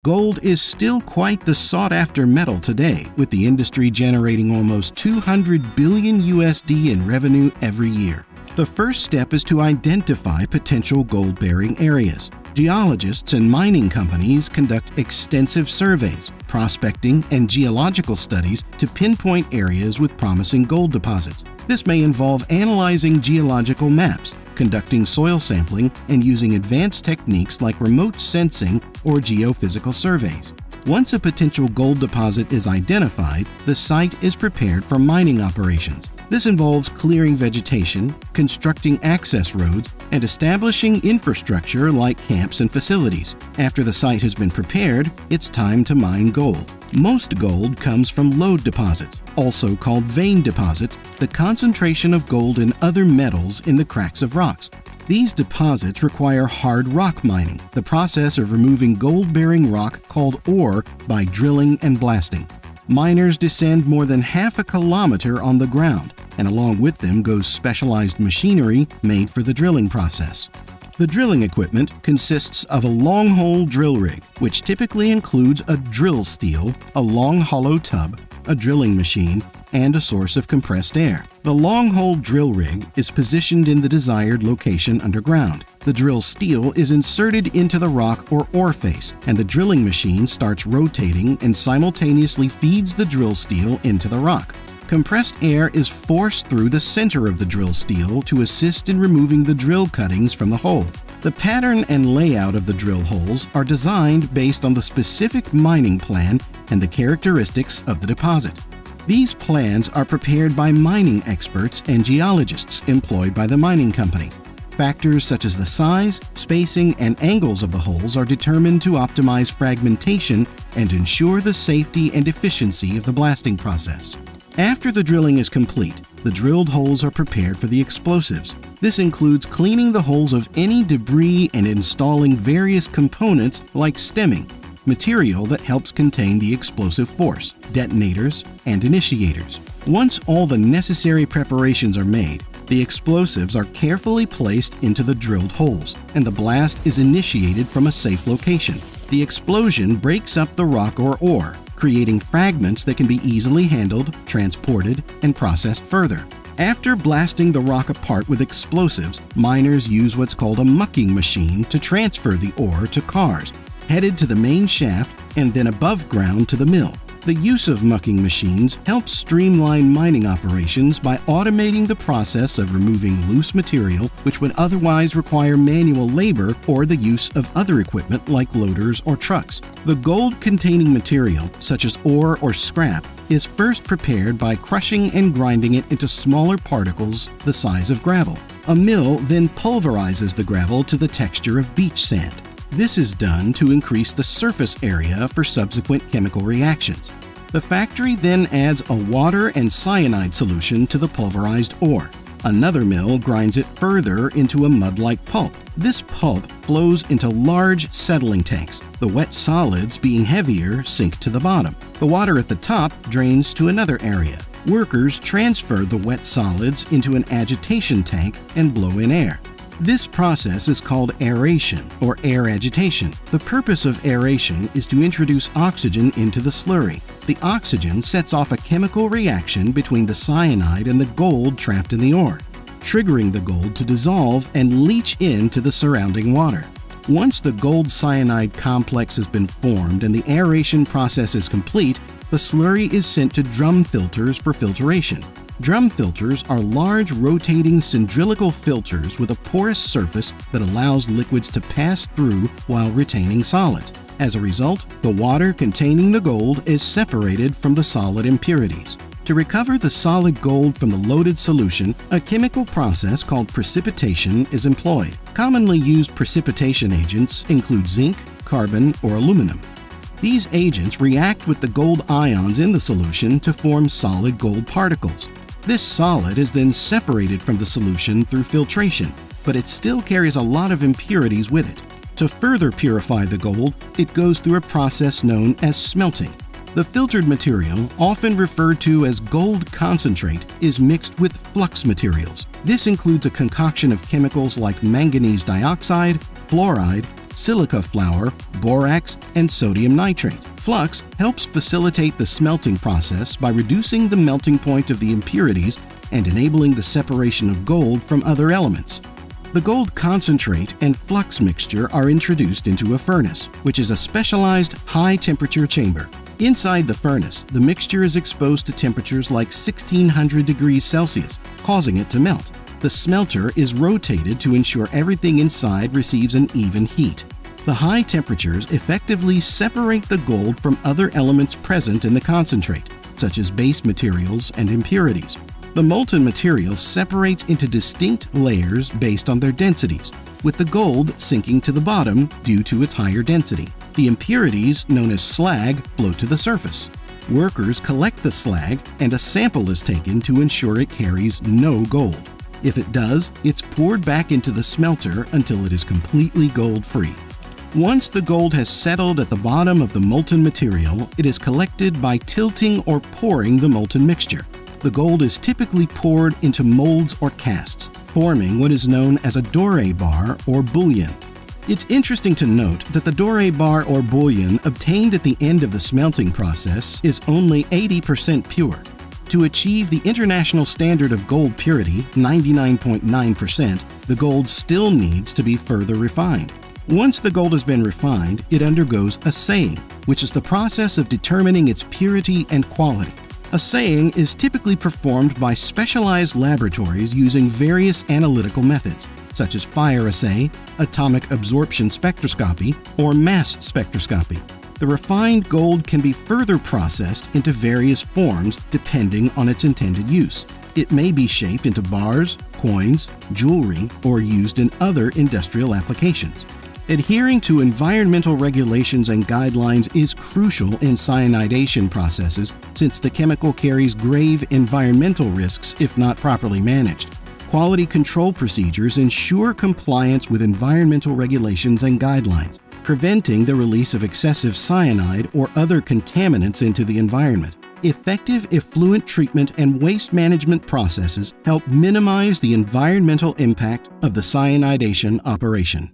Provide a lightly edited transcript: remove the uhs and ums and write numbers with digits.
Gold is still quite the sought-after metal today, with the industry generating almost $200 billion USD in revenue every year. The first step is to identify potential gold-bearing areas. Geologists and mining companies conduct extensive surveys, prospecting, and geological studies to pinpoint areas with promising gold deposits. This may involve analyzing geological maps, conducting soil sampling, and using advanced techniques like remote sensing or geophysical surveys. Once a potential gold deposit is identified, the site is prepared for mining operations. This involves clearing vegetation, constructing access roads, and establishing infrastructure like camps and facilities. After the site has been prepared, it's time to mine gold. Most gold comes from lode deposits, also called vein deposits, the concentration of gold and other metals in the cracks of rocks. These deposits require hard rock mining, the process of removing gold-bearing rock called ore by drilling and blasting. Miners descend more than half a kilometer on the ground, and along with them goes specialized machinery made for the drilling process. The drilling equipment consists of a long-hole drill rig, which typically includes a drill steel, a long hollow tub, a drilling machine, and a source of compressed air. The long-hole drill rig is positioned in the desired location underground. The drill steel is inserted into the rock or ore face, and the drilling machine starts rotating and simultaneously feeds the drill steel into the rock. Compressed air is forced through the center of the drill steel to assist in removing the drill cuttings from the hole. The pattern and layout of the drill holes are designed based on the specific mining plan and the characteristics of the deposit. These plans are prepared by mining experts and geologists employed by the mining company. Factors such as the size, spacing, and angles of the holes are determined to optimize fragmentation and ensure the safety and efficiency of the blasting process. After the drilling is complete, the drilled holes are prepared for the explosives. This includes cleaning the holes of any debris and installing various components like stemming, material that helps contain the explosive force, detonators, and initiators. Once all the necessary preparations are made, the explosives are carefully placed into the drilled holes, and the blast is initiated from a safe location. The explosion breaks up the rock or ore, creating fragments that can be easily handled, transported, and processed further. After blasting the rock apart with explosives, miners use what's called a mucking machine to transfer the ore to cars, headed to the main shaft and then above ground to the mill. The use of mucking machines helps streamline mining operations by automating the process of removing loose material which would otherwise require manual labor or the use of other equipment like loaders or trucks. The gold-containing material, such as ore or scrap, is first prepared by crushing and grinding it into smaller particles the size of gravel. A mill then pulverizes the gravel to the texture of beach sand. This is done to increase the surface area for subsequent chemical reactions. The factory then adds a water and cyanide solution to the pulverized ore. Another mill grinds it further into a mud-like pulp. This pulp flows into large settling tanks. The wet solids, being heavier, sink to the bottom. The water at the top drains to another area. Workers transfer the wet solids into an agitation tank and blow in air. This process is called aeration or air agitation. The purpose of aeration is to introduce oxygen into the slurry. The oxygen sets off a chemical reaction between the cyanide and the gold trapped in the ore, triggering the gold to dissolve and leach into the surrounding water. Once the gold cyanide complex has been formed and the aeration process is complete, the slurry is sent to drum filters for filtration. Drum filters are large rotating cylindrical filters with a porous surface that allows liquids to pass through while retaining solids. As a result, the water containing the gold is separated from the solid impurities. To recover the solid gold from the loaded solution, a chemical process called precipitation is employed. Commonly used precipitation agents include zinc, carbon, or aluminum. These agents react with the gold ions in the solution to form solid gold particles. This solid is then separated from the solution through filtration, but it still carries a lot of impurities with it. To further purify the gold, it goes through a process known as smelting. The filtered material, often referred to as gold concentrate, is mixed with flux materials. This includes a concoction of chemicals like manganese dioxide, fluoride, silica flour, borax, and sodium nitrate. Flux helps facilitate the smelting process by reducing the melting point of the impurities and enabling the separation of gold from other elements. The gold concentrate and flux mixture are introduced into a furnace, which is a specialized high-temperature chamber. Inside the furnace, the mixture is exposed to temperatures like 1600 degrees Celsius, causing it to melt. The smelter is rotated to ensure everything inside receives an even heat. The high temperatures effectively separate the gold from other elements present in the concentrate, such as base materials and impurities. The molten material separates into distinct layers based on their densities, with the gold sinking to the bottom due to its higher density. The impurities, known as slag, float to the surface. Workers collect the slag, and a sample is taken to ensure it carries no gold. If it does, it's poured back into the smelter until it is completely gold-free. Once the gold has settled at the bottom of the molten material, it is collected by tilting or pouring the molten mixture. The gold is typically poured into molds or casts, forming what is known as a doré bar or bullion. It's interesting to note that the doré bar or bullion obtained at the end of the smelting process is only 80% pure. To achieve the international standard of gold purity, 99.9%, the gold still needs to be further refined. Once the gold has been refined, it undergoes assaying, which is the process of determining its purity and quality. Assaying is typically performed by specialized laboratories using various analytical methods, such as fire assay, atomic absorption spectroscopy, or mass spectroscopy. The refined gold can be further processed into various forms depending on its intended use. It may be shaped into bars, coins, jewelry, or used in other industrial applications. Adhering to environmental regulations and guidelines is crucial in cyanidation processes since the chemical carries grave environmental risks if not properly managed. Quality control procedures ensure compliance with environmental regulations and guidelines, preventing the release of excessive cyanide or other contaminants into the environment. Effective effluent treatment and waste management processes help minimize the environmental impact of the cyanidation operation.